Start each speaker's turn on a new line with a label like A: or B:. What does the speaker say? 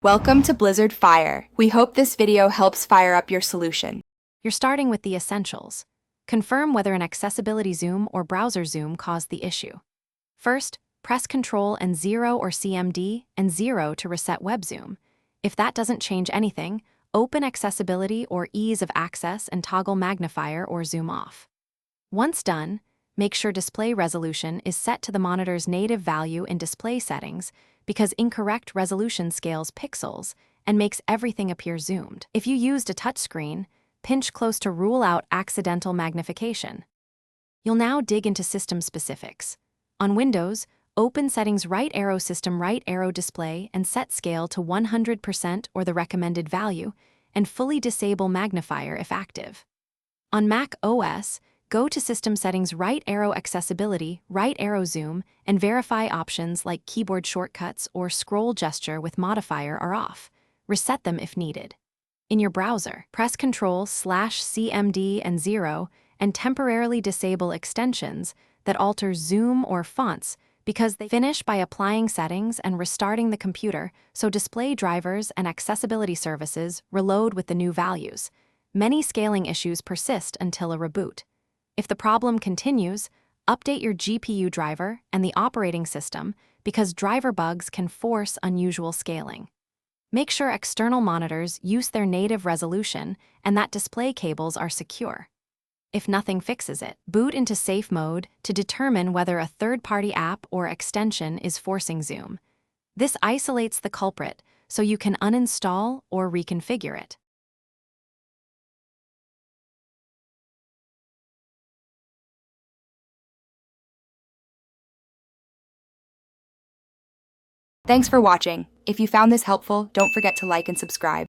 A: Welcome to Blizzard Fire. We hope this video helps fire up your solution.
B: You're starting with the essentials. Confirm whether an accessibility zoom or browser zoom caused the issue. First, press Ctrl and 0 or CMD and 0 to reset web zoom. If that doesn't change anything, open accessibility or ease of access and toggle magnifier or zoom off. Once done, make sure display resolution is set to the monitor's native value in display settings because incorrect resolution scales pixels and makes everything appear zoomed. If you used a touchscreen, pinch close to rule out accidental magnification. You'll now dig into system specifics. On Windows, open Settings right arrow System right arrow Display and set scale to 100% or the recommended value, and fully disable magnifier if active. On Mac OS, go to System Settings right arrow Accessibility, right arrow Zoom, and verify options like keyboard shortcuts or scroll gesture with modifier are off. Reset them if needed. In your browser, press Ctrl/CMD and 0 and temporarily disable extensions that alter zoom or fonts because they finish by applying settings and restarting the computer so display drivers and accessibility services reload with the new values. Many scaling issues persist until a reboot. If the problem continues, update your GPU driver and the operating system because driver bugs can force unusual scaling. Make sure external monitors use their native resolution and that display cables are secure. If nothing fixes it, boot into safe mode to determine whether a third-party app or extension is forcing zoom. This isolates the culprit so you can uninstall or reconfigure it.
A: Thanks for watching. If you found this helpful, don't forget to like and subscribe.